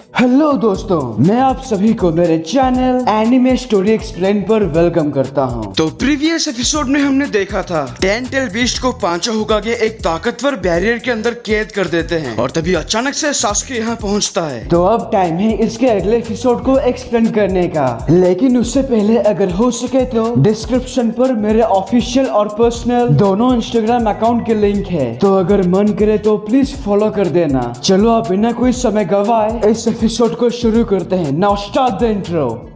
Hello दोस्तों, मैं आप सभी को मेरे चैनल एनिमे स्टोरी एक्सप्लेन पर वेलकम करता हूं। तो प्रीवियस एपिसोड में हमने देखा था टेन टेल बीस्ट को पांचों होकागे एक ताकतवर बैरियर के अंदर कैद कर देते हैं और तभी अचानक से सास्के यहाँ पहुँचता है। तो अब टाइम है इसके अगले एपिसोड को एक्सप्लेन करने का, लेकिन उससे पहले अगर हो सके तो डिस्क्रिप्शन पर मेरे ऑफिशियल और पर्सनल दोनों इंस्टाग्राम अकाउंट के लिंक है, तो अगर मन करे तो प्लीज फॉलो कर देना। चलो आप बिना कोई समय गवाए इस एपिसोड को शुरू करते हैं। Now start the intro.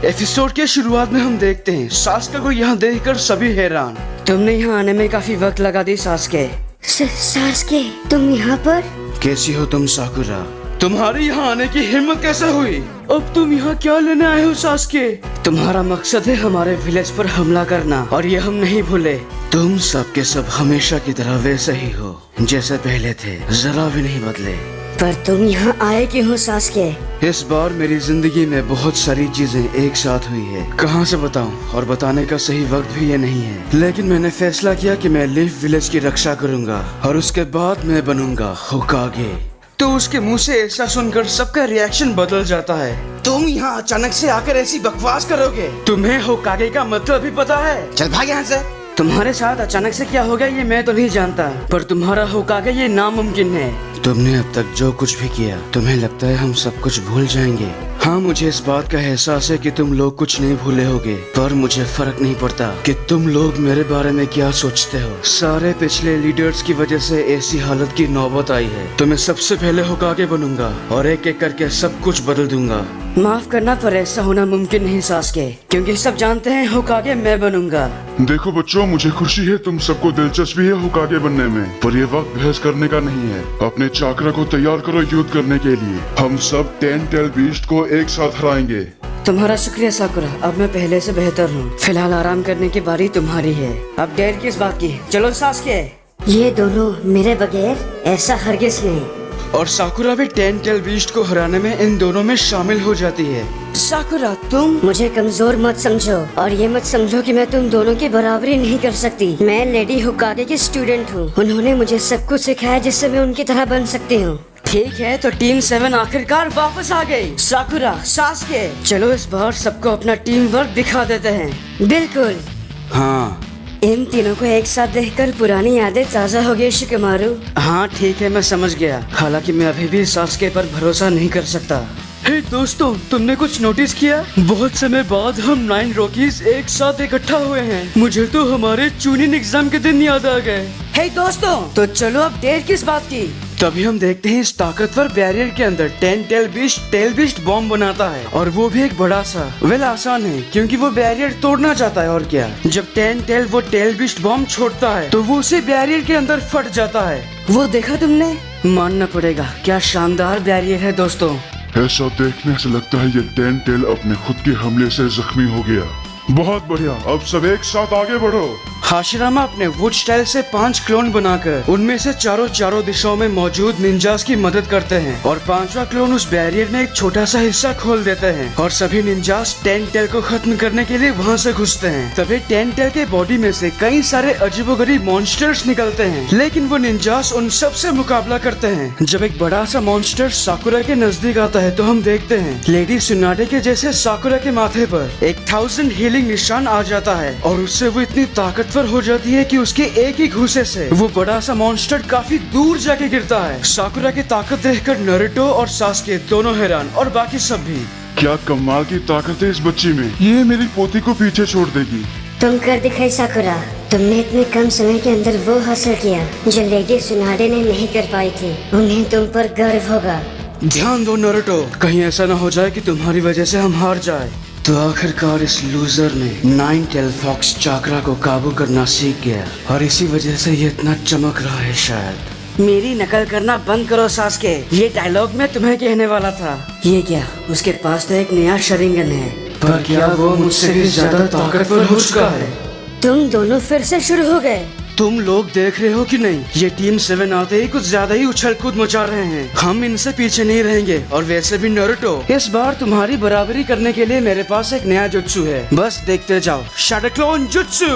Episode के शुरुआत में हम देखते हैं सास्के को यहाँ देखकर सभी हैरान। तुमने यहाँ आने में काफी वक्त लगा दी सास्के। सास्के, तुम यहाँ पर? कैसी हो तुम साकुरा? तुम्हारे यहाँ आने की हिम्मत कैसे हुई? अब तुम यहाँ क्या लेने आए हो सास्के? तुम्हारा मकसद है हमारे विलेज पर हमला करना और ये हम नहीं भूले। तुम सब के सब हमेशा की तरह वैसे ही हो जैसे पहले थे, जरा भी नहीं बदले। पर तुम यहाँ आए क्यों हो सास्के? इस बार मेरी जिंदगी में बहुत सारी चीजें एक साथ हुई है, कहाँ से बताऊं, और बताने का सही वक्त भी ये नहीं है। लेकिन मैंने फैसला किया कि मैं लीफ विलेज की रक्षा करूंगा और उसके बाद मैं बनूंगा होकागे। तो उसके मुंह से ऐसा सुनकर सबका रिएक्शन बदल जाता है। तुम यहाँ अचानक से आकर ऐसी बकवास करोगे? तुम्हें होकागे का मतलब भी पता है? चल भाग यहाँ से। तुम्हारे साथ अचानक से क्या हो गया ये मैं तो नहीं जानता, पर तुम्हारा होकागे ये नामुमकिन है। तुमने अब तक जो कुछ भी किया, तुम्हें लगता है हम सब कुछ भूल जाएंगे? हाँ, मुझे इस बात का एहसास है कि तुम लोग कुछ नहीं भूले होगे, पर मुझे फर्क नहीं पड़ता कि तुम लोग मेरे बारे में क्या सोचते हो। सारे पिछले लीडर्स की वजह से ऐसी हालत की नौबत आई है, तो मैं सबसे पहले होकागे बनूंगा और एक एक करके सब कुछ बदल दूंगा। माफ करना, पर ऐसा होना मुमकिन नहीं सास्के, क्योंकि सब जानते हैं होकागे मैं बनूंगा। देखो बच्चों, मुझे खुशी है तुम सबको दिलचस्पी है होकागे बनने में, पर ये वक्त बहस करने का नहीं है। अपने चाकरा को तैयार करो युद्ध करने के लिए। हम सब टेन टेल बीस्ट को एक साथ हराएंगे। तुम्हारा शुक्रिया साकुरा, अब मैं पहले से बेहतर हूँ। फिलहाल आराम करने की बारी तुम्हारी है। अब देर किस बात की, चलो सास्के। ये दोनों मेरे बगैर ऐसा हरगिज नहीं। और साकुरा भी टेन टेल बीस्ट को हराने में इन दोनों में शामिल हो जाती है। साकुरा, तुम मुझे कमजोर मत समझो और ये मत समझो कि मैं तुम दोनों की बराबरी नहीं कर सकती। मैं लेडी होकागे की स्टूडेंट हूँ। उन्होंने मुझे सब कुछ सिखाया जिससे मैं उनकी तरह बन सकती हूँ। ठीक है, तो टीम 7 आखिरकार वापस आ गई। साकुरा, सास्के, चलो इस बार सबको अपना टीम वर्क दिखा देते हैं। बिल्कुल। हाँ, इन तीनों को एक साथ देखकर पुरानी यादें ताज़ा हो गई शिकमारू। हाँ ठीक है, मैं समझ गया। हालांकि मैं अभी भी सास्के पर भरोसा नहीं कर सकता। हे दोस्तों, तुमने कुछ नोटिस किया? बहुत समय बाद हम 9 रॉकीज एक साथ इकट्ठा हुए हैं। मुझे तो हमारे चूनिंग एग्जाम के दिन याद आ गए। हे दोस्तों, तो चलो अब देर किस बात की। तभी हम देखते हैं इस ताकतवर बैरियर के अंदर टेन टेल बीस्ट बॉम्ब बनाता है, और वो भी एक बड़ा सा। वेल, आसान है क्योंकि वो बैरियर तोड़ना चाहता है, और क्या। जब टेन टेल वो टेल बीस्ट बॉम्ब छोड़ता है तो वो उसी बैरियर के अंदर फट जाता है। वो देखा तुमने? मानना पड़ेगा, क्या शानदार बैरियर है दोस्तों। ऐसा देखने से लगता है ये टेन टेल अपने खुद के हमले से जख्मी हो गया। बहुत बढ़िया, अब सब एक साथ आगे बढ़ो। हाशिरामा अपने वुड स्टाइल से 5 क्लोन बनाकर उनमें से चारों दिशाओं में मौजूद निंजास की मदद करते हैं, और 5वां क्लोन उस बैरियर में एक छोटा सा हिस्सा खोल देते हैं, और सभी निंजास टेन टेल को खत्म करने के लिए वहां से घुसते हैं। तभी टेन टेल के बॉडी में से कई सारे अजीबोगरीब मॉन्स्टर्स निकलते हैं, लेकिन वो निंजास उन सब से मुकाबला करते हैं। जब एक बड़ा सा मॉन्स्टर साकुरा के नजदीक आता है तो हम देखते हैं लेडी सुनाडे के जैसे साकुरा के माथे पर एक 1000 हीलिंग निशान आ जाता है, और उससे वो इतनी ताकतवर हो जाती है कि उसके एक ही घूंसे से वो बड़ा सा मॉन्स्टर काफी दूर जाके गिरता है। साकुरा की ताकत देखकर नारुतो और सास्के दोनों हैरान, और बाकी सब भी। क्या कमाल की ताकत है इस बच्ची में, ये मेरी पोती को पीछे छोड़ देगी। तुम कर दिखाई साकुरा। तुमने इतने कम समय के अंदर वो हासिल किया जो लेडी सुनाडे ने नहीं कर पाई थी। उन्हें तुम पर गर्व होगा। ध्यान दो नारुतो, कहीं ऐसा न हो जाए कि तुम्हारी वजह से हम हार जाए। तो आखिरकार इस लूजर ने 9 टेल फॉक्स चाकरा को काबू करना सीख गया, और इसी वजह से ये इतना चमक रहा है शायद। मेरी नकल करना बंद करो सास्के, ये डायलॉग मैं तुम्हें कहने वाला था। ये क्या, उसके पास तो एक नया शरिंगन है। पर क्या वो मुझसे भी ज्यादा ताकतवर हो चुका है? तुम दोनों फिर से शुरू हो गए। तुम लोग देख रहे हो कि नहीं, ये टीम 7 आते ही कुछ ज्यादा ही उछल कूद मचा रहे हैं। हम इनसे पीछे नहीं रहेंगे। और वैसे भी नारुतो, इस बार तुम्हारी बराबरी करने के लिए मेरे पास एक नया जुत्सु है, बस देखते जाओ। Shadow clone jutsu.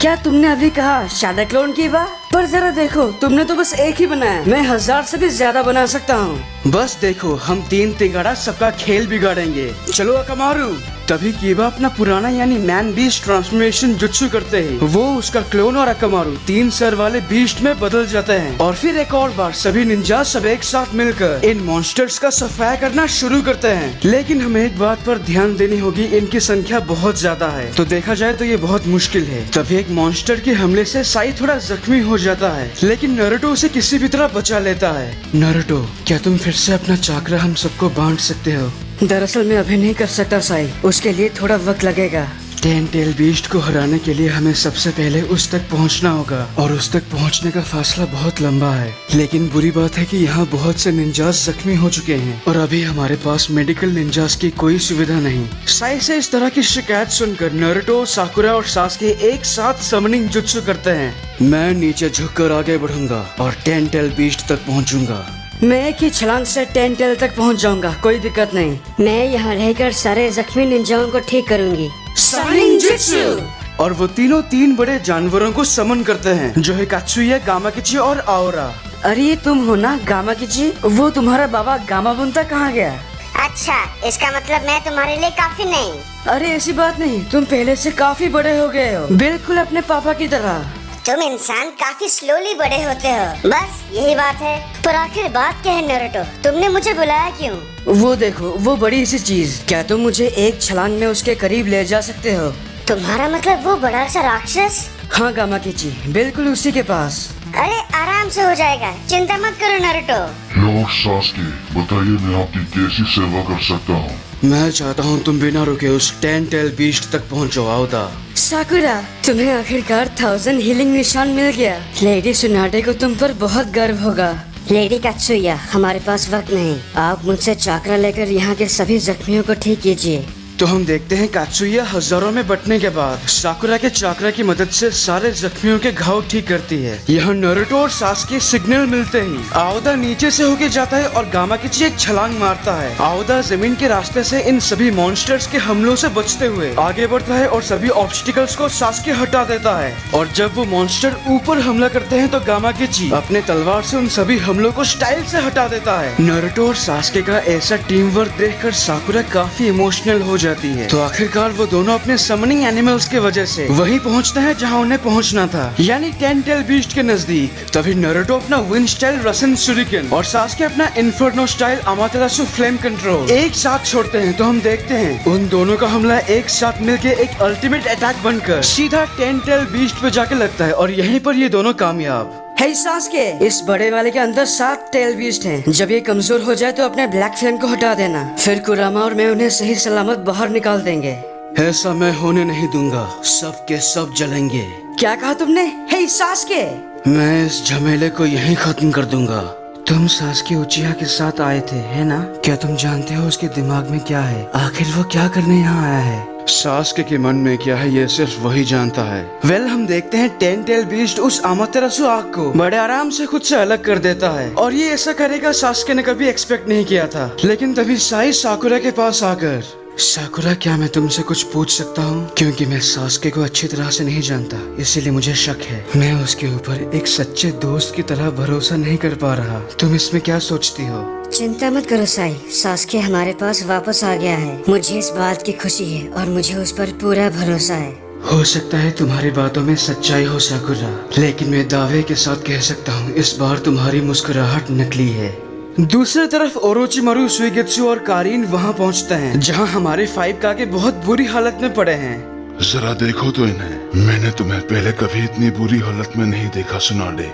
क्या तुमने अभी कहा शैडो क्लोन की बात? पर जरा देखो, तुमने तो बस एक ही बनाया, मैं 1000 से भी ज्यादा बना सकता हूँ। बस देखो, हम 3 तिगाड़ा सबका खेल बिगाड़ेंगे। चलो अकामारू। तभी कीबा अपना पुराना यानी मैन बीस्ट ट्रांसफॉर्मेशन जुत्सु करते हैं। वो उसका क्लोन और अकामारू 3 सर वाले बीस्ट में बदल जाते हैं। और फिर एक और बार सभी निंजा सब एक साथ मिलकर इन मॉन्स्टर्स का सफाया करना शुरू करते हैं। लेकिन हमें एक बात पर ध्यान देनी होगी, इनकी संख्या बहुत ज्यादा है, तो देखा जाए तो ये बहुत मुश्किल है। तभी एक मॉन्स्टर के हमले से साई थोड़ा जख्मी हो जाता है, लेकिन नारुतो उसे किसी भी तरह बचा लेता है। नारुतो, क्या तुम फिर से अपना चाकरा हम सबको बांट सकते हो? दरअसल मैं अभी नहीं कर सकता साई, उसके लिए थोड़ा वक्त लगेगा। 10 टेल बीस्ट को हराने के लिए हमें सबसे पहले उस तक पहुंचना होगा, और उस तक पहुंचने का फासला बहुत लंबा है। लेकिन बुरी बात है कि यहाँ बहुत से निंजास जख्मी हो चुके हैं और अभी हमारे पास मेडिकल निंजास की कोई सुविधा नहीं। साई से इस तरह की शिकायत सुनकर नारुतो, साकुरा और सासके एक साथ समनिंग जुत्सु करते हैं। मैं नीचे झुककर आगे बढ़ूंगा और 10 टेल बीस्ट तक पहुँचूंगा। मैं एक ही छलांग से 10 टेल तक पहुंच जाऊंगा, कोई दिक्कत नहीं। मैं यहाँ रहकर सारे जख्मी निंजाओं को ठीक करूंगी। Summoning jutsu. और वो तीनों 3 बड़े जानवरों को समन करते हैं, जो है कात्सुया, गामाकिची और आओरा। अरे ये तुम हो ना गामाकिची? वो तुम्हारा बाबा गामाबुंता कहाँ गया? अच्छा, इसका मतलब मैं तुम्हारे लिए काफी नहीं। अरे ऐसी बात नहीं, तुम पहले से काफी बड़े हो गए हो, बिल्कुल अपने पापा की तरह। तुम इंसान काफी स्लोली बड़े होते हो, बस यही बात है। पर आखिर बात क्या है नारुतो, तुमने मुझे बुलाया क्यों? वो देखो, वो बड़ी सी चीज, क्या तुम मुझे एक छलांग में उसके करीब ले जा सकते हो? तुम्हारा मतलब वो बड़ा सा राक्षस? हाँ गामाकिची, बिल्कुल उसी के पास। अरे आराम से हो जाएगा, चिंता मत करो नारुतो। लोग सासके, बताइए मैं आपकी कैसी सेवा कर सकता हूँ? मैं चाहता हूँ तुम बिना रुके उस 10 टेल बीस्ट तक पहुँचो आओदा। साकुरा, तुम्हें आखिरकार 1000 हीलिंग निशान मिल गया। लेडी सुनाटे को तुम पर बहुत गर्व होगा। लेडी कात्सुया, हमारे पास वक्त नहीं, आप मुझसे चाकरा लेकर यहाँ के सभी जख्मियों को ठीक कीजिए। तो हम देखते हैं कात्सुया हजारों में बटने के बाद साकुरा के चाकरा की मदद से सारे जख्मियों के घाव ठीक करती है। यहाँ नारुतो और सासके सिग्नल मिलते ही आओदा नीचे से होके जाता है और गामाकिची एक छलांग मारता है। आओदा जमीन के रास्ते से इन सभी मॉन्स्टर्स के हमलों से बचते हुए आगे बढ़ता है और सभी ऑब्स्टिकल्स को सासके हटा देता है। और जब वो मॉन्स्टर ऊपर हमला करते हैं तो गामाकिची अपने तलवार से उन सभी हमलों को स्टाइल से हटा देता है। नारुतो और सासके का ऐसा टीम वर्क देखकर साकुरा काफी इमोशनल हो जाती है। तो आखिरकार वो दोनों अपने समनिंग एनिमल्स की वजह से वहीं पहुंचते हैं जहां उन्हें पहुंचना था, यानी 10 टेल बीस्ट के नजदीक। तभी नारुतो अपना विंड स्टाइल रसन सुरिकन और सासके अपना इन्फर्नो स्टाइल अमातेरासु फ्लेम कंट्रोल एक साथ छोड़ते हैं। तो हम देखते हैं उन दोनों का हमला एक साथ मिलके एक अल्टीमेट अटैक बनकर सीधा 10 टेल बीस्ट पे जाके लगता है और यहीं पर ये दोनों कामयाब। हे सासके, इस बड़े वाले के अंदर 7 टेल बीस्ट हैं। जब ये कमजोर हो जाए तो अपने ब्लैक फ्लेम को हटा देना, फिर कुरामा और मैं उन्हें सही सलामत बाहर निकाल देंगे। ऐसा मैं होने नहीं दूंगा, सब के सब जलेंगे। क्या कहा तुमने? हे सासके, मैं इस झमेले को यहीं खत्म कर दूंगा। तुम सासके उचिहा के साथ आए थे, है ना? क्या तुम जानते हो उसके दिमाग में क्या है? आखिर वो क्या करने यहाँ आया है? सासके के मन में क्या है ये सिर्फ वही जानता है। वेल, हम देखते हैं 10 टेल बीस्ट उस अमातेरासु आग को बड़े आराम से खुद से अलग कर देता है और ये ऐसा करेगा सासके ने कभी एक्सपेक्ट नहीं किया था। लेकिन तभी साई साकुरा के पास आकर, साकुरा क्या मैं तुमसे कुछ पूछ सकता हूँ? क्योंकि मैं सासके को अच्छी तरह से नहीं जानता, इसीलिए मुझे शक है। मैं उसके ऊपर एक सच्चे दोस्त की तरह भरोसा नहीं कर पा रहा। तुम इसमें क्या सोचती हो? चिंता मत करो साई, सासके हमारे पास वापस आ गया है। मुझे इस बात की खुशी है और मुझे उस पर पूरा भरोसा है। हो सकता है तुम्हारी बातों में सच्चाई हो साकुरा, लेकिन मैं दावे के साथ कह सकता हूँ इस बार तुम्हारी मुस्कुराहट नकली है। दूसरी तरफ ओरोचिमारू, सुइगेत्सु और कारीन वहाँ पहुँचते हैं जहाँ हमारे 5 कागे बहुत बुरी हालत में पड़े हैं। जरा देखो तो इन्हें, मैंने तुम्हें पहले कभी इतनी बुरी हालत में नहीं देखा सुनाडे।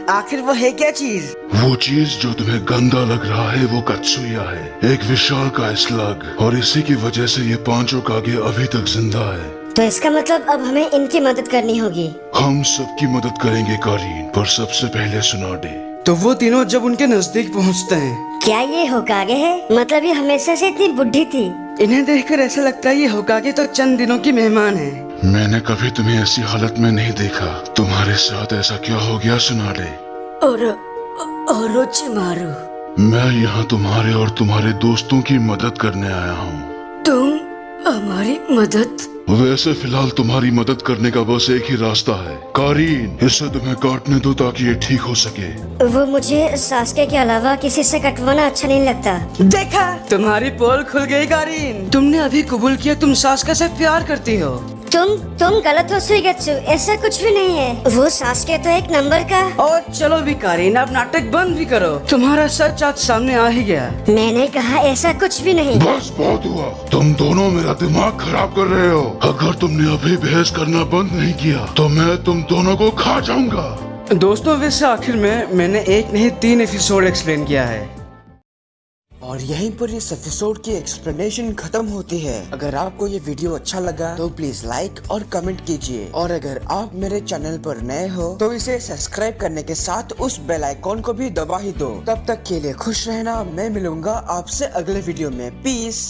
आखिर वो है क्या चीज? वो चीज जो तुम्हें गंदा लग रहा है वो कात्सुया है, एक विशाल का स्लग, और इसी की वजह से ये 5 कागे अभी तक जिंदा है। तो इसका मतलब अब हमें इनकी मदद करनी होगी। हम सबकी मदद करेंगे कारीन, पर सबसे पहले सुनाडे। तो वो तीनों जब उनके नजदीक पहुँचते हैं, क्या ये होकागे है? मतलब ये हमेशा से इतनी बुढ़ी थी। इन्हें देखकर ऐसा लगता है ये होकागे तो चंद दिनों की मेहमान है। मैंने कभी तुम्हें ऐसी हालत में नहीं देखा। तुम्हारे साथ ऐसा क्या हो गया सुनाडे? ओरोचिमारू, मैं यहाँ तुम्हारे और तुम्हारे दोस्तों की मदद करने आया हूँ। तुम हमारी मदद? वैसे फिलहाल तुम्हारी मदद करने का बस एक ही रास्ता है। कारीन, इसे तुम्हें काटने दो ताकि ये ठीक हो सके। वो मुझे सास्के के अलावा किसी से कटवाना अच्छा नहीं लगता। देखा, तुम्हारी पोल खुल गई कारीन। तुमने अभी कबूल किया तुम सास्के से प्यार करती हो। तुम गलत हो सुइगेत्सु, ऐसा कुछ भी नहीं है। वो सास्के तो एक नंबर का। और चलो भी कारीन, अब नाटक बंद भी करो। तुम्हारा सच आज सामने आ ही गया। मैंने कहा ऐसा कुछ भी नहीं। बस बहुत हुआ, तुम दोनों मेरा दिमाग खराब कर रहे हो। अगर तुमने अभी बहस करना बंद नहीं किया तो मैं तुम दोनों को खा जाऊंगा। दोस्तों, वैसे आखिर में मैंने एक नहीं 3 एपिसोड एक्सप्लेन किया है और यहीं पर इस एपिसोड की एक्सप्लेनेशन खत्म होती है। अगर आपको ये वीडियो अच्छा लगा तो प्लीज लाइक और कमेंट कीजिए, और अगर आप मेरे चैनल पर नए हो तो इसे सब्सक्राइब करने के साथ उस बेल आइकॉन को भी दबा ही दो। तब तक के लिए खुश रहना। मैं मिलूंगा आपसे अगले वीडियो में। पीस।